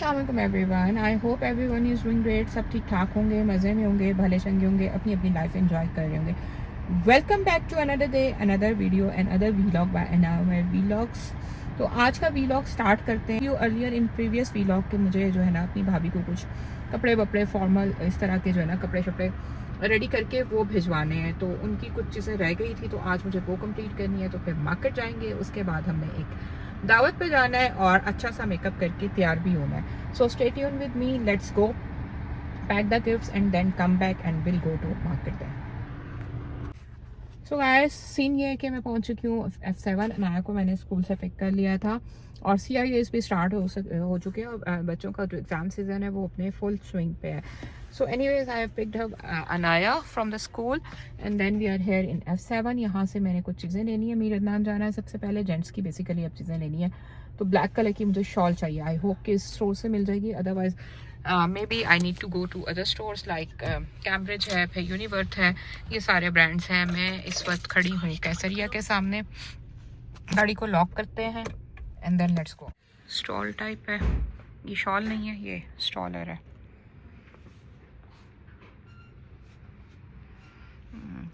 अस्सलाम everyone, I hope everyone is doing great. सब ठीक ठाक होंगे, मज़े में होंगे, भले चंगे होंगे, अपनी अपनी लाइफ एंजॉय कर रहे होंगे। Welcome back to another day, another video and other vlog by Anaya vlogs. तो आज का वीलॉग स्टार्ट करते हैं। You earlier in previous vlog के मुझे जो है ना अपनी भाभी को कुछ कपड़े वपड़े फॉर्मल इस तरह के जो है ना कपड़े शपड़े रेडी करके वो भिजवाने हैं। तो उनकी कुछ चीज़ें रह गई थी, तो आज मुझे वो कंप्लीट करनी है। तो फिर मार्केट जाएंगे, उसके बाद हमने एक दावत पे जाना है और अच्छा सा मेकअप करके तैयार भी होना है। So stay tune with me, let's go pack the gifts and then come back and will go to market. So guys, scene ये है कि मैं पहुंच चुकी हूँ F7। अनाया को मैंने स्कूल से पिक कर लिया था और CIAs भी स्टार्ट हो चुके हैं और बच्चों का जो एग्ज़ाम सीज़न है वो अपने फुल स्विंग पे है। So anyways, I have picked up Anaya from the school and then we are here in F7। यहाँ से मैंने कुछ चीज़ें लेनी है। मीरदान जाना है सबसे पहले, जेंट्स की बेसिकली अब चीज़ें लेनी है। तो ब्लैक कलर की मुझे शॉल चाहिए। आई होप कि इस स्टोर से मिल जाएगी, otherwise may be I need to go to other stores like Cambridge है, फिर यूनिवर्थ है। ये सारे ब्रांड्स हैं। मैं इस वक्त खड़ी हूँ कैसरिया के सामने। गाड़ी को लॉक करते हैं and then let's go. Stole type है, ये शॉल नहीं है, ये स्टॉलर है।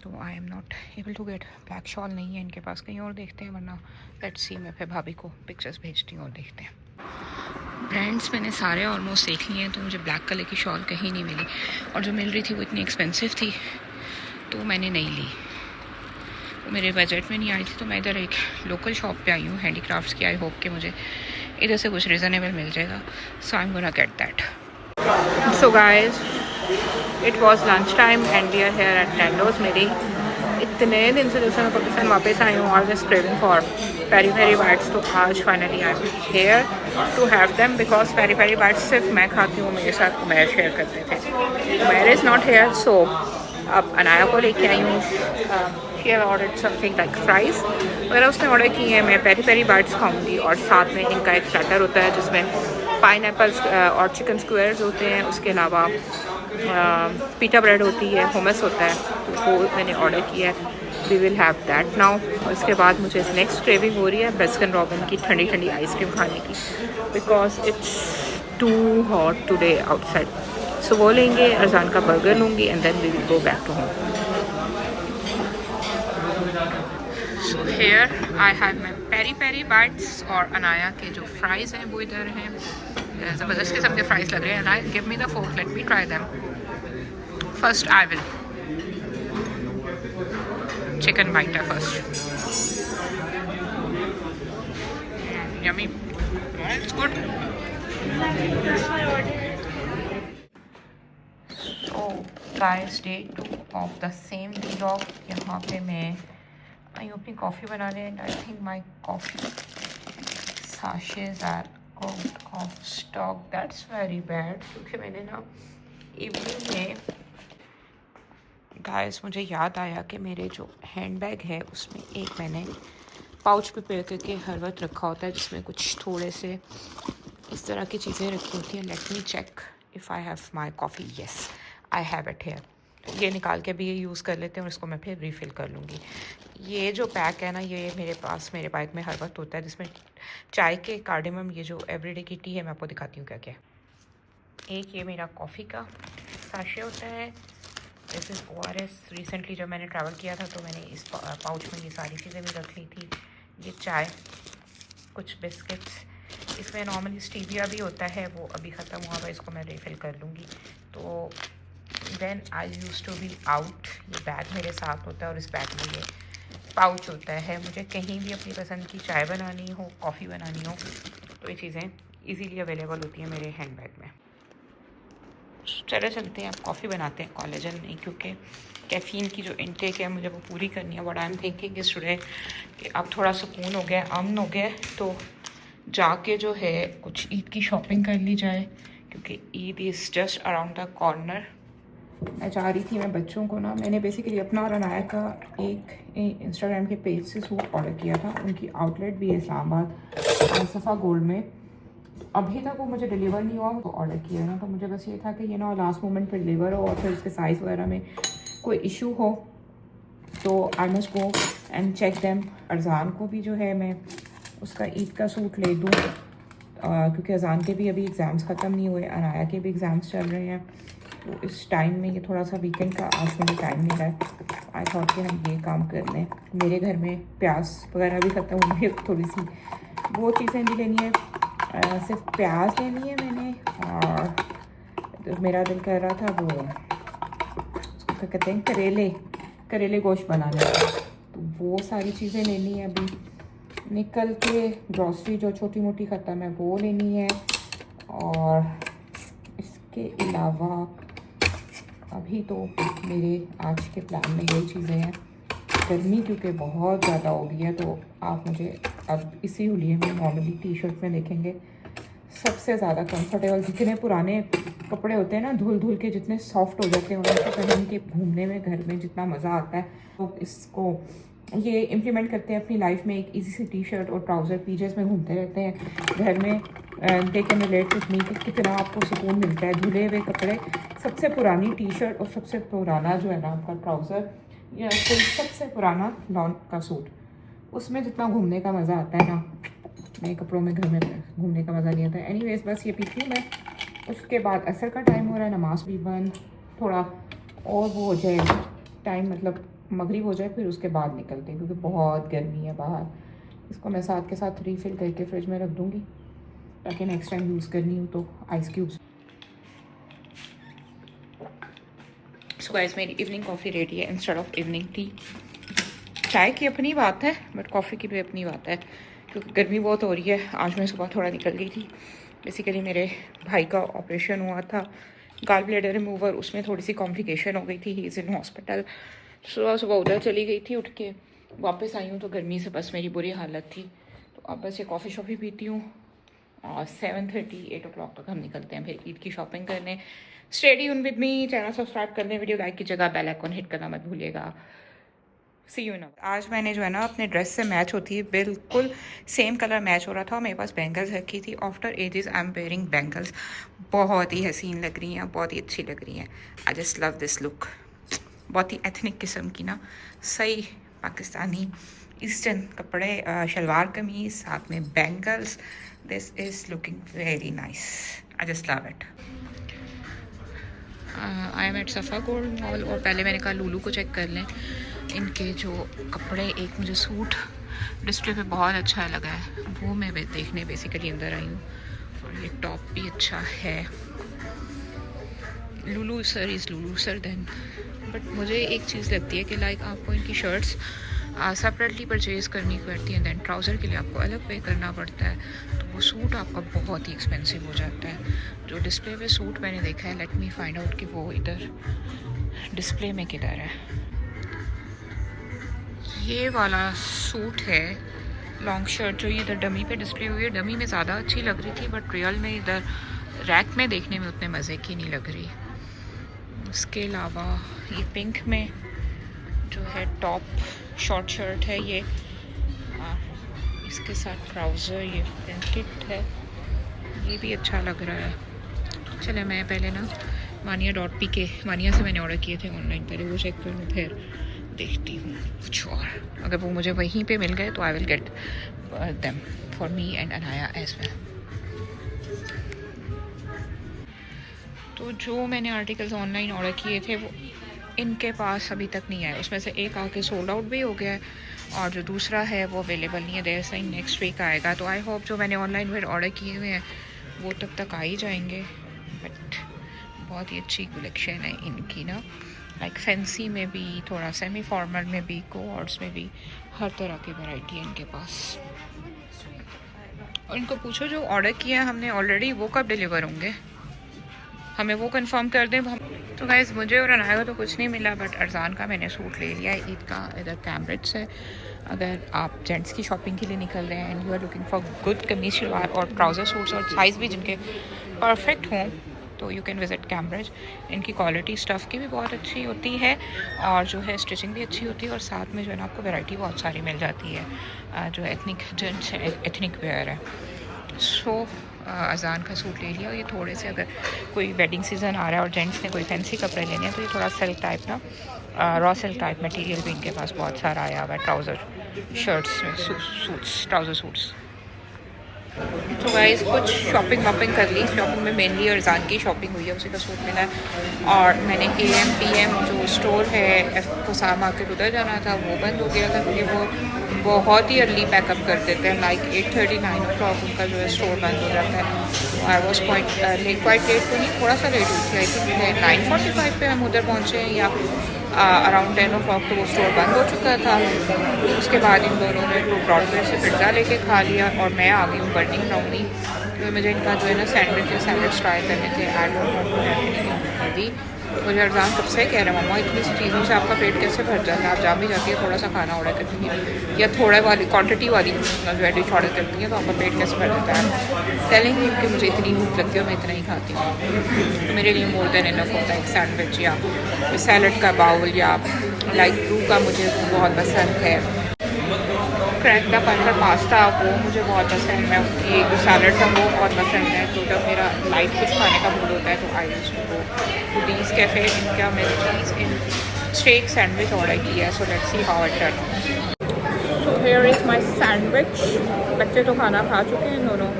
तो I am not able to get black shawl, नहीं है इनके पास। कहीं और देखते हैं, वरना लेट्स सी, मैं फिर भाभी को पिक्चर्स भेजती हूँ और देखते हैं। ब्रांड्स मैंने सारे ऑलमोस्ट देख लिए हैं, तो मुझे ब्लैक कलर की शॉल कहीं नहीं मिली और जो मिल रही थी वो इतनी एक्सपेंसिव थी तो मैंने नहीं ली। वो मेरे बजट में नहीं आई थी। तो मैं इधर एक लोकल शॉप पे आई हूँ हैंडीक्राफ्ट्स की। आई होप कि मुझे इधर से कुछ रिजनेबल मिल जाएगा। So I am gonna get that. So guys, it was lunch time and we are here at Nando's. मेरी इतने दिन से जैसे मैं पाकिस्तान वापस आई हूँ, always craving for peri peri bites. तो आज finally I am here to have them because peri peri bites सिर्फ मैं खाती हूँ, मेरे साथ उमैर शेयर करते थे। उमैर इज़ नॉट हेयर, सो अब अनाया को लेके आई हूँ। She have ordered something like fries वगैरह उसने ऑर्डर की है। मैं पेरी पेरी बाइट्स खाऊंगी और साथ में इनका एक प्लेटर होता है जिसमें पाइनएप्पल्स और चिकन स्क्वायर्स होते हैं। उसके अलावा पीटा ब्रेड होती है, हुमस होता है, तो वो मैंने ऑर्डर किया है। We will have that now. उसके बाद मुझे नेक्स्ट क्रेविंग हो रही है बेस्किन रॉबिन की ठंडी ठंडी आइसक्रीम खाने की, because it's too hot today outside. So वो लेंगे, अरजान का बर्गर लूँगी and then we will go back to home. So here I have my peri peri bites और अनाया के जो फ्राइज़ हैं वो इधर हैं। ज़बरदस्त किस्म के फ्राइज़ लग रहे हैं। Anaya, give me the fork, let me try them. First I will chicken bite first. Yummy. It's good. So guys, day 2 of the same vlog. यहाँ पे मैं आई अपनी कॉफ़ी बनाने and I think my coffee sachets are out of stock. That's very bad क्योंकि मैंने ना evening में guys मुझे याद आया कि मेरे जो हैंडबैग है उसमें एक मैंने पाउच प्रिपेयर करके हर वक्त रखा होता है जिसमें कुछ थोड़े से इस तरह की चीज़ें रखी होती हैं। Let me check if I have my coffee. Yes, I have it here. ये निकाल के भी ये यूज़ कर लेते हैं और इसको मैं फिर रीफ़िल कर लूँगी। ये जो पैक है ना, ये मेरे पास मेरे बाइक में हर वक्त होता है, जिसमें चाय के कार्डेमम, ये जो एवरीडे की टी है, मैं आपको दिखाती हूँ क्या क्या। एक ये मेरा कॉफ़ी का साशे होता है। This is ORS। रिसेंटली जब मैंने ट्रैवल किया था तो मैंने इस पाउच में ये सारी चीज़ें भी रख ली थी। ये चाय, कुछ बिस्किट्स, इसमें नॉर्मली स्टीविया भी होता है, वो अभी ख़त्म हुआ हुआ, इसको मैं रिफ़िल कर लूँगी। तो then I used to be out. ये बैग मेरे साथ होता है और इस बैग में ये पाउच होता है। मुझे कहीं भी अपनी पसंद की चाय बनानी हो, कॉफ़ी बनानी हो, तो ये चीज़ें ईज़िली अवेलेबल होती हैं मेरे हैंड बैग में। चले चलते हैं, अब कॉफ़ी बनाते हैं। कॉलेजन नहीं, क्योंकि कैफ़ीन की जो इनटेक है मुझे वो पूरी करनी है। बट आई एम थिंकिंग इस टुडे कि अब थोड़ा सुकून हो गया, अमन हो गया, तो जाके जो है कुछ ईद की शॉपिंग कर ली जाए, क्योंकि Eid is just around the corner. मैं चाह रही थी, मैं बच्चों को ना, मैंने बेसिकली अपना और अनाया का एक इंस्टाग्राम के पेज से सूट ऑर्डर किया था। उनकी आउटलेट भी है इस्लामाबाद सफ़ा गोल्ड में। अभी तक वो मुझे डिलीवर नहीं हुआ, तो ऑर्डर किया ना, तो मुझे बस ये था कि ये ना लास्ट मोमेंट पर डिलीवर हो और फिर उसके साइज़ वगैरह में कोई इशू हो तो I must go and check them. Arzan को भी जो है मैं उसका ईद का सूट ले दूँ क्योंकि अजान के भी अभी एग्ज़ाम्स ख़त्म नहीं हुए, अनाया के भी एग्ज़ाम्स चल रहे हैं, तो इस टाइम में ये थोड़ा सा वीकेंड का आज मुझे टाइम मिला है। आई थॉट कि हम ये काम कर लें। मेरे घर में प्याज वगैरह भी ख़त्म हुई है, थोड़ी सी वो चीज़ें भी लेनी है। सिर्फ प्याज लेनी है मैंने, और तो मेरा दिल कर रहा था वो उसको क्या कहते हैं, करेले गोश्त बनाने का, तो वो सारी चीज़ें लेनी है। अभी निकल के ग्रॉसरी जो छोटी मोटी ख़त्म है वो लेनी है, और इसके अलावा अभी तो मेरे आज के प्लान में यही चीज़ें हैं। गर्मी क्योंकि बहुत ज़्यादा हो गई है, तो आप मुझे अब इसी हुलिये में नॉर्मली टी शर्ट में देखेंगे सबसे ज़्यादा कंफर्टेबल। जितने पुराने कपड़े होते हैं ना, धुल धुल के जितने सॉफ्ट हो जाते हैं, उनको पहन के घूमने में घर में जितना मज़ा आता है, तो इसको ये इम्प्लीमेंट करते हैं अपनी लाइफ में। एक इजी सी टी शर्ट और ट्राउज़र पीजेस में घूमते रहते हैं घर में। They can relate with me कि कितना आपको सुकून मिलता है। धुले हुए कपड़े, सबसे पुरानी टी शर्ट और सबसे पुराना जो है ना आपका ट्राउज़र या कोई सबसे पुराना लॉन का सूट, उसमें जितना घूमने का मज़ा आता है ना, नए कपड़ों में घर में घूमने का मज़ा नहीं आता है। एनीवेज बस ये पीती हूँ मैं। उसके बाद असर का टाइम हो रहा है, नमाज भी बंद, थोड़ा और वो हो जाए टाइम, मतलब मगरिब हो जाए, फिर उसके बाद निकलते हैं क्योंकि बहुत गर्मी है बाहर। इसको मैं साथ के साथ रीफ़िल करके फ्रिज में रख दूँगी ताकि नेक्स्ट टाइम यूज़ करनी हो तो आइस क्यूब्स। सो गाइस, मेरी इवनिंग कॉफ़ी रेडी है इंस्टेड ऑफ इवनिंग टी। चाय की अपनी बात है बट कॉफ़ी की भी अपनी बात है, क्योंकि गर्मी बहुत हो रही है। आज मैं सुबह थोड़ा निकल गई थी। बेसिकली मेरे भाई का ऑपरेशन हुआ था, गाल ब्लैडर रिमूवर, उसमें थोड़ी सी कॉम्प्लिकेशन हो गई थी। He is in hospital. सुबह सुबह उधर चली गई थी, उठ के वापस आई हूँ तो गर्मी से बस मेरी बुरी हालत थी। तो अब बस ये कॉफ़ी शॉफ़ी पीती हूँ, और 7:30 8 o'clock तक हम निकलते हैं फिर ईद की शॉपिंग करने। Stay tune with me, channel subscribe कर लें, वीडियो लाइक की जगह बेल आइकन हिट करना मत भूलिएगा। सी यू नो। आज मैंने जो है ना अपने ड्रेस से मैच होती है, बिल्कुल सेम कलर मैच हो रहा था। मेरे पास बैंगल्स रखी थी। After ages I am wearing bangles. बहुत ही हसीन लग रही हैं, बहुत ही अच्छी लग रही हैं। आई जस्ट लव दिस लुक। बहुत ही एथनिक किस्म की ना, सही पाकिस्तानी ईस्टर्न कपड़े, शलवार कमीज, साथ में bangles. This is looking very nice. I just love it. I am at Safa gold mall, और पहले मैंने कहा लूलू को चेक कर लें इनके जो कपड़े। एक मुझे सूट डिस्प्ले पे बहुत अच्छा लगा है, वो मैं देखने बेसिकली अंदर आई हूँ। और ये टॉप भी अच्छा है। Lulusar is Lulusar then. But मुझे एक चीज़ लगती है कि लाइक आपको इनकी शर्ट्स सेपरेटली परचेज़ करनी पड़ती है, दैन ट्राउज़र के लिए आपको अलग पे करना पड़ता है, तो वो सूट आपका बहुत ही एक्सपेंसिव हो जाता है। जो डिस्प्ले पे सूट मैंने देखा है, लेट मी फाइंड आउट कि वो इधर डिस्प्ले में किधर है। ये वाला सूट है, लॉन्ग शर्ट, जो ये इधर डमी पे डिस्प्ले हुई है। डमी में ज़्यादा अच्छी लग रही थी, बट रियल में इधर रैक में देखने में उतने मज़े की नहीं लग रही। उसके अलावा ये पिंक में जो है टॉप शॉर्ट शर्ट है, ये इसके साथ ट्राउज़र ये प्रिंटेड है, ये भी अच्छा लग रहा है। चले मैं पहले ना mania.pk, मानिया से मैंने ऑर्डर किए थे ऑनलाइन, पहले वो चेक करूँ, फिर देखती हूँ कुछ और। अगर वो मुझे वहीं पे मिल गए तो I will get them for me and Anaya as well. तो जो मैंने आर्टिकल्स ऑनलाइन ऑर्डर किए थे वो इनके पास अभी तक नहीं आया। उसमें से एक आके सोल्ड आउट भी हो गया है, और जो दूसरा है वो अवेलेबल नहीं है। देयर से नेक्स्ट वीक आएगा। तो आई होप जो मैंने ऑनलाइन फिर ऑर्डर किए हुए हैं वो तब तक आ ही जाएंगे। बट बहुत ही अच्छी कलेक्शन है इनकी ना, लाइक फैंसी में भी, थोड़ा सेमी फॉर्मल में भी, कोऑर्ड्स में भी, हर तरह की वैरायटी है इनके पास। और इनको पूछो जो ऑर्डर किया है हमने ऑलरेडी, वो कब डिलीवर होंगे, हमें वो कंफर्म कर दें हम। तो गाइस मुझे और अनाया तो कुछ नहीं मिला, बट अरजान का मैंने सूट ले लिया है ईद का। इधर कैम्ब्रिज से अगर आप जेंट्स की शॉपिंग के लिए निकल रहे हैं and you are looking for good kameez shalwar और ट्राउज़र सूट्स और साइज़ भी जिनके परफेक्ट हों, तो यू कैन विज़िट कैम्ब्रिज। इनकी क्वालिटी स्टफ़ की भी बहुत अच्छी होती है, और जो है स्टिचिंग भी अच्छी होती है, और साथ में जो है ना आपको वैरायटी बहुत सारी मिल जाती है। जो एथनिक जेंट्स एथनिक वेयर है। सो अजान का सूट ले लिया। और ये थोड़े से, अगर कोई वेडिंग सीज़न आ रहा है और जेंट्स ने कोई फैंसी कपड़े लेने हैं, तो ये थोड़ा सिल्क टाइप ना, रॉ सिल्क टाइप मटेरियल भी इनके पास बहुत सारा आया हुआ है। ट्राउज़र शर्ट्स में सूट्स, ट्राउज़र सूट्स। तो गाइस कुछ शॉपिंग वॉपिंग कर ली। शॉपिंग में मेनली अरजान की शॉपिंग हुई है, उसी का सूट मिला है। और मैंने AM/PM जो स्टोर है कोसार मार्केट, उधर जाना था, वो बंद हो गया था क्योंकि वो बहुत ही अर्ली पैकअप कर देते हैं। लाइक 8:30 9 o'clock उनका जो है स्टोर बंद हो जाता है। आई वॉज क्वाइट लेट तो नहीं, थोड़ा सा लेट हुई थी। आई थिंक 9:45 पे हम उधर पहुँचे हैं या अराउंड 10 o'clock तो वो स्टोर बंद हो चुका था। उसके बाद इन दोनों ने ब्रॉडवे से पिज़्ज़ा लेके खा लिया और मैं आ गई हूँ बर्निंग ब्राउनी। तो मुझे इनका जो है ना सैंडविच ट्राई करने थे। I don't want to have anything heavy. मुझे अरजान कब से कह रहे हैं, मम्मा इतनी सी चीज़ों से आपका पेट कैसे भर जाता है, आप जहाँ भी जाती है थोड़ा सा खाना ऑर्डर करती है या थोड़ा वाली क्वांटिटी वाली जो है डिश ऑर्डर करती है तो आपका पेट कैसे भर जाता है। टेलिंग कि मुझे इतनी भूख लगती है मैं इतना ही खाती हूँ। तो मेरे लिए मोर देन इनफ होता है एक सैंडविच या सैलड का बाउल या लाइक ब्रू का मुझे बहुत पसंद है। क्रैक द पैपर पास्ता वो मुझे बहुत पसंद है। उनकी जो सैलड है वो बहुत पसंद है। तो जब मेरा लाइट कुछ खाने का मूड होता है तो I used to go to these cafe. इनका मैंने cheese in steak sandwich order किया है। So let's see how it turn. So here is my sandwich. बच्चे तो खाना खा चुके हैं दोनों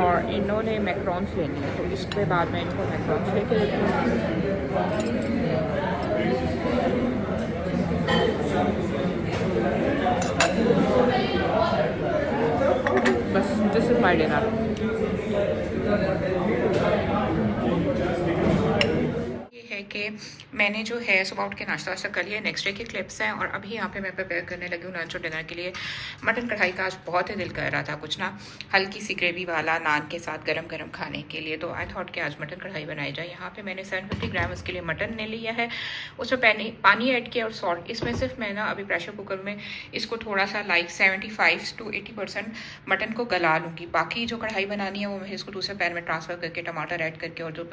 और इन्होंने मैक्रोन्स लेनी है तो इसके बाद मैं इनको मैक्रोन्स लेके देती हूँ। बस दिस इज़ माय डिनर। ये है कि मैंने जो है सुबह उठ के नाश्ता वाश्ता कर लिया। नेक्स्ट डे की क्लिप्स हैं और अभी यहाँ पे मैं प्रिपेयर करने लगी हूँ लंच और डिनर के लिए। मटन कढ़ाई का आज बहुत ही दिल कर रहा था कुछ ना हल्की सी ग्रेवी वाला नान के साथ गरम गरम खाने के लिए। तो आई थॉट कि आज मटन कढ़ाई बनाई जाए। यहाँ पे मैंने 750 ग्राम इसके लिए मटन ले लिया है। उसमें पानी ऐड किया और सॉल्ट। इसमें सिर्फ मैं ना अभी प्रेशर कुकर में इसको थोड़ा सा लाइक 75 to 80% मटन को गला लूँगी। बाकी जो कढ़ाई बनानी है वो मैं इसको दूसरे पैन में ट्रांसफ़र करके टमाटर ऐड करके और जो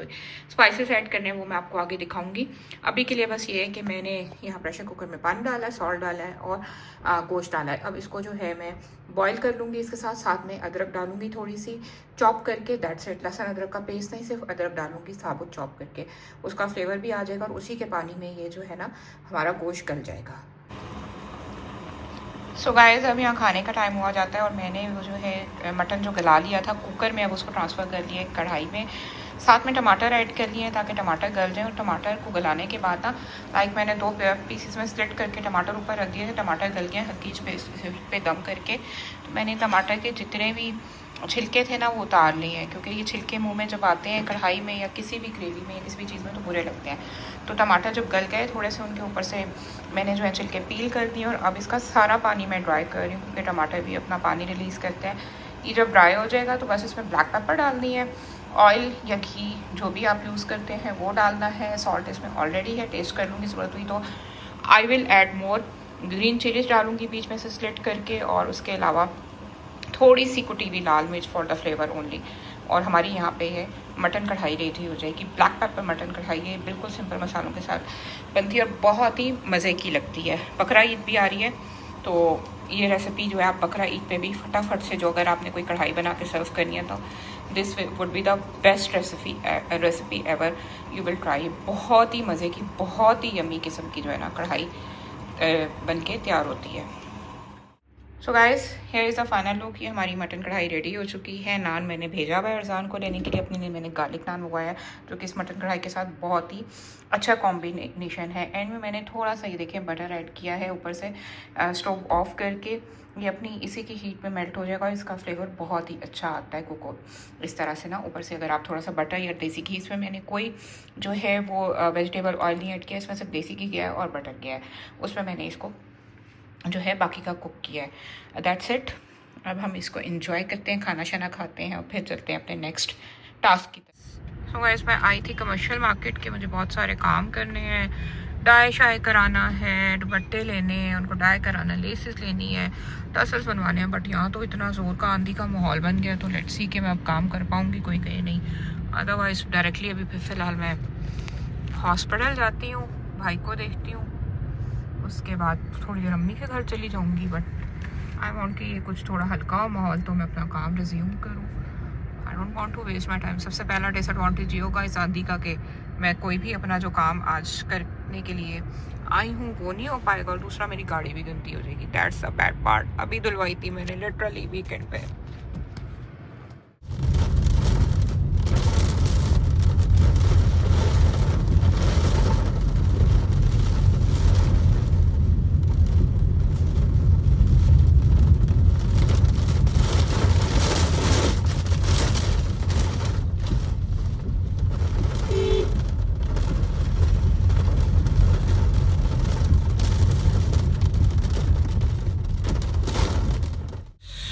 स्पाइसेस ऐड करने हैं वो मैं आपको आगे दिखाऊंगी। अभी के लिए बस ये है कि मैंने यहाँ प्रेशर कुकर में पानी डाला है, सॉल्ट डाला है और गोश्त डाला है। अब इसको जो है मैं बॉईल कर लूँगी। इसके साथ साथ में अदरक डालूँगी थोड़ी सी चॉप करके। That's it. लहसुन अदरक का पेस्ट नहीं, सिर्फ अदरक डालूँगी साबुत चॉप करके। उसका फ्लेवर भी आ जाएगा और उसी के पानी में ये जो है ना हमारा गोश्त गल जाएगा। सो गाइस अब यहाँ खाने का टाइम हुआ जाता है और मैंने वो जो है मटन जो गला लिया था कुकर में अब उसको ट्रांसफ़र कर लिया कढ़ाई में। साथ में टमाटर ऐड कर लिए हैं ताकि टमाटर गल जाए। और टमाटर को गलाने के बाद ना लाइक मैंने 2 पीसेस में स्प्लिट करके टमाटर ऊपर रख दिए थे। टमाटर गल गए हल्की पे दम करके। तो मैंने टमाटर के जितने भी छिलके थे ना वो उतार लिए हैं क्योंकि ये छिलके मुंह में जब आते हैं कढ़ाई में या किसी भी ग्रेवी में या किसी भी चीज़ में तो बुरे लगते हैं। तो टमाटर जब गल गए थोड़े से उनके ऊपर से मैंने जो है छिलके पील कर दिए और अब इसका सारा पानी मैं ड्राई कर रही हूँ क्योंकि टमाटर भी अपना पानी रिलीज़ करते हैं। ये जब ड्राई हो जाएगा तो बस इसमें ब्लैक पेपर डालनी है, ऑयल या घी जो भी आप यूज़ करते हैं वो डालना है। सॉल्ट इसमें ऑलरेडी है, टेस्ट कर लूँगी ज़रूरत हुई तो। I will add more green chillies डालूँगी बीच में से स्लिट करके और उसके अलावा थोड़ी सी कुटी हुई लाल मिर्च फॉर द फ्लेवर ओनली। और हमारी यहाँ पे है मटन कढ़ाई रेडी हो जाएगी। ब्लैक पेपर मटन कढ़ाई है, बिल्कुल सिंपल मसालों के साथ बनती है और बहुत ही मज़े की लगती है। बकरा ईद भी आ रही है तो ये रेसिपी जो है आप बकरा ईद पे भी फटाफट से जो अगर आपने कोई कढ़ाई बना के सर्व करनी है तो this would be the best recipe ever you will try. बहुत ही मज़े की बहुत ही यमी किस्म की जो है ना कढ़ाई बन के तैयार होती है। So guys here is the final look. ये हमारी मटन कढ़ाई रेडी हो चुकी है। नान मैंने भेजा हुआ है अरजान को लेने के लिए अपने लिए। मैंने गार्लिक नान मंगवाया जो कि इस मटन कढ़ाई के साथ बहुत ही अच्छा कॉम्बिनेशन है। एंड में मैंने थोड़ा सा ये देखिए बटर ऐड किया है ऊपर से स्टोव ऑफ करके। ये अपनी इसी की हीट में मेल्ट हो जाएगा और इसका फ्लेवर बहुत ही अच्छा आता है कुक इस तरह से ना। ऊपर से अगर आप थोड़ा सा बटर या देसी घी, इसमें मैंने कोई जो है वो वेजिटेबल ऑयल नहीं ऐड किया, इसमें सिर्फ देसी घी गया है और बटर गया है। उसमें मैंने इसको जो है बाकी का कुक किया है। That's it. अब हम इसको एंजॉय करते हैं, खाना शाना खाते हैं और फिर चलते हैं अपने नेक्स्ट टास्क की तरफ। सो गाइस मैं आई थी कमर्शियल मार्केट के, मुझे बहुत सारे काम करने हैं। डाई शाई कराना है, दुपट्टे लेने हैं, उनको डाई कराना, लेसेस लेनी है, टसल्स बनवाने हैं। बट यहाँ तो इतना ज़ोर का आंधी का माहौल बन गया तो लेट्स सी कि मैं अब काम कर पाऊँगी, कोई कहे नहीं। अदरवाइज़ डायरेक्टली अभी फिर फ़िलहाल मैं हॉस्पिटल जाती हूँ, भाई को देखती हूँ, उसके बाद थोड़ी देर अम्मी के घर चली जाऊंगी। बट आई वांट कि ये कुछ थोड़ा हल्का हो माहौल तो मैं अपना काम रिज्यूम करूँ। I don't want to waste my time. सबसे पहला डिसएडवांटेज ये होगा इस आंधी का कि मैं कोई भी अपना जो काम आज करने के लिए आई हूँ वो नहीं हो पाएगा और दूसरा मेरी गाड़ी भी गंदी हो जाएगी। That's a bad part. अभी धुलवाई थी मैंने लिटरली वीकेंड पे।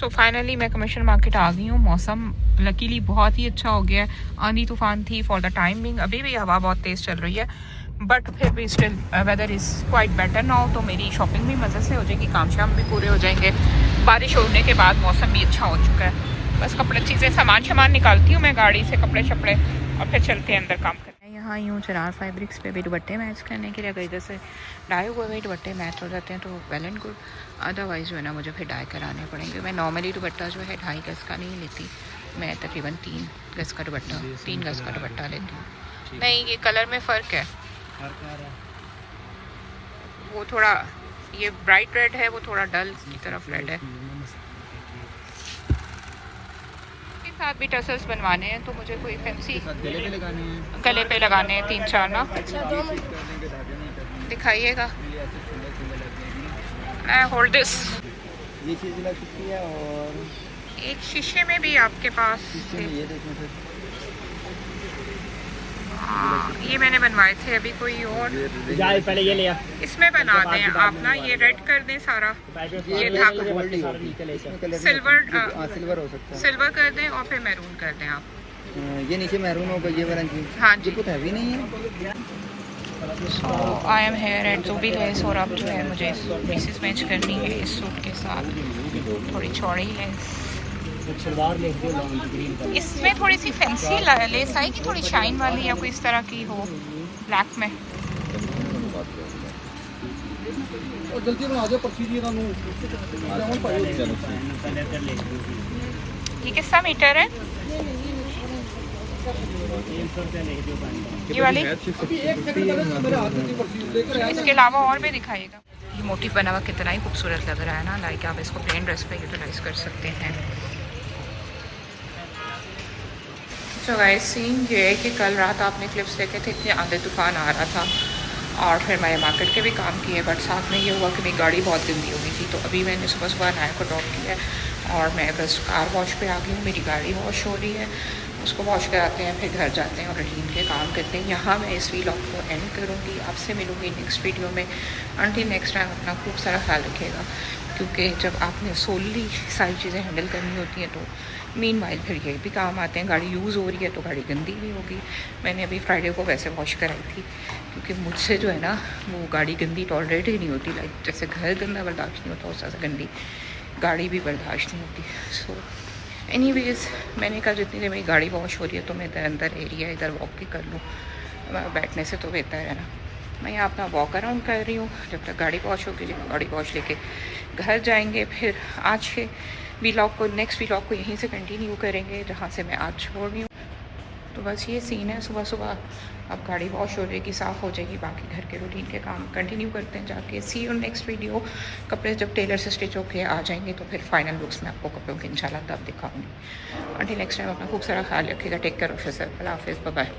सो फाइनली मैं कमर्शियल मार्केट आ गई हूँ। मौसम लकीली बहुत ही अच्छा हो गया है। आंधी तूफान थी फॉर द टाइम बिंग, अभी भी हवा बहुत तेज़ चल रही है, बट फिर भी still weather is quite better now. तो मेरी शॉपिंग भी मज़े से हो जाएगी, काम शाम भी पूरे हो जाएंगे। बारिश होने के बाद मौसम भी अच्छा हो चुका है। बस कपड़े चीज़ें सामान निकालती हूँ मैं गाड़ी से, कपड़े शपड़े, और फिर चलते हैं अंदर काम करने। यहाँ आई हूँ चरार फैब्रिक्स पे भी दुपट्टे मैच करने के लिए। अगर इधर से डाई हुए हुए दुपट्टे मैच हो जाते हैं तो वेल एंड गुड, अदरवाइज़ जो है ना मुझे फिर डाई कराने पड़ेंगे। मैं नॉर्मली दुपट्टा जो है 2.5 गज़ का नहीं लेती, मैं तकरीबन 3 गज़ का दुपट्टा 3 गज़ का दुपट्टा लेती हूँ। नहीं, ये कलर में फ़र्क है, वो थोड़ा ये ब्राइट रेड है, वो थोड़ा डल की तरफ रेड है। साथ भी टसल्स बनवाने हैं तो मुझे कोई फैंसी गले पे लगाने हैं 3-4 ना। दिखाइएगा। मैं होल्ड दिस, ये चीज़ लग सकती है। और एक शीशे में भी आपके पास ये देखो सर, ये मैंने बनवाए थे अभी कोई और। पहले ये लिया, इसमें बना दें आप ना, ये रेड कर दें सारा, ये था सिल्वर, सिल्वर हो सकता है, सिल्वर कर दें और फिर मैरून कर दें आप। ये नीचे मैरून होगा, ये वाला जी। हाँ जी, कुछ हैवी नहीं है। So I am here at Jobi Les, और अब जो है मुझे पीसेस मैच करनी है इस सूट के साथ। थोड़ी चौड़ी लेस, इसमें थोड़ी सी फैंसी लेस आएगी, थोड़ी शाइन वाली या कोई इस तरह की हो ब्लैक में। जल्दी बना दो, पर्ची दी ये कितना मीटर है ये वाली? इसके अलावा और भी दिखाइएगा। ये मोटिव बना हुआ कितना ही खूबसूरत लग रहा है ना, लाइक आप इसको प्लेन ड्रेस पे यूटिलाइज कर सकते हैं। तो गाइस सीन ये है कि कल रात आपने क्लिप्स देखे थे, इतने आंधी तूफान आ रहा था, और फिर मैंने मार्केट के भी काम किए, बट साथ में ये हुआ कि मेरी गाड़ी बहुत गंदी हो गई थी। तो अभी मैंने सुबह सुबह नाया को ड्रॉप किया है और मैं बस कार वॉश पे आ गई हूँ। मेरी गाड़ी वॉश हो रही है, उसको वॉश कराते हैं, फिर घर जाते हैं और रूटीन के काम करते हैं। यहाँ मैं इस व्लॉग को एंड करूँगी, आपसे मिलूँगी नेक्स्ट वीडियो में। अंटिल नेक्स्ट टाइम अपना खूब सारा ख्याल रखिएगा, क्योंकि जब आपने सोली सारी चीज़ें हैंडल करनी होती हैं तो मीनवाइल फिर ये भी काम आते हैं। गाड़ी यूज़ हो रही है तो गाड़ी गंदी भी होगी। मैंने अभी फ्राइडे को वैसे वॉश कराई थी, क्योंकि मुझसे जो है ना वो गाड़ी गंदी टॉलरेट ही नहीं होती। लाइक जैसे घर गंदा बर्दाश्त नहीं होता, उससे गंदी गाड़ी भी बर्दाश्त नहीं होती। सो एनीवेज़ मैंने कहा जितनी देर मेरी गाड़ी वॉश हो रही है तो मैं इधर अंदर एरिया इधर वॉक ही कर लूँ, बैठने से तो बेहतर है ना। मैं यहाँ अपना वॉक अराउंड कर रही हूँ जब तक गाड़ी वॉश होगी। जब गाड़ी वॉश लेके घर जाएंगे, फिर आज के व्लॉग को, नेक्स्ट व्लॉग को यहीं से कंटिन्यू करेंगे जहाँ से मैं आज छोड़ रही हूँ। तो बस ये सीन है, सुबह सुबह अब गाड़ी वॉश हो जाएगी, साफ़ हो जाएगी, बाकी घर के रूटीन के काम कंटिन्यू करते हैं जाके। सी यू नेक्स्ट वीडियो। कपड़े जब टेलर से स्टिच होके आ जाएंगे तो फिर फाइनल लुक्स में आपको कपड़ों के इंशाल्लाह तब दिखाऊंगी। अंटिल नेक्स्ट टाइम अपना खूब सारा ख्याल रखिएगा। Take care of yourself. अल्लाह हाफिज़, बाय बाय।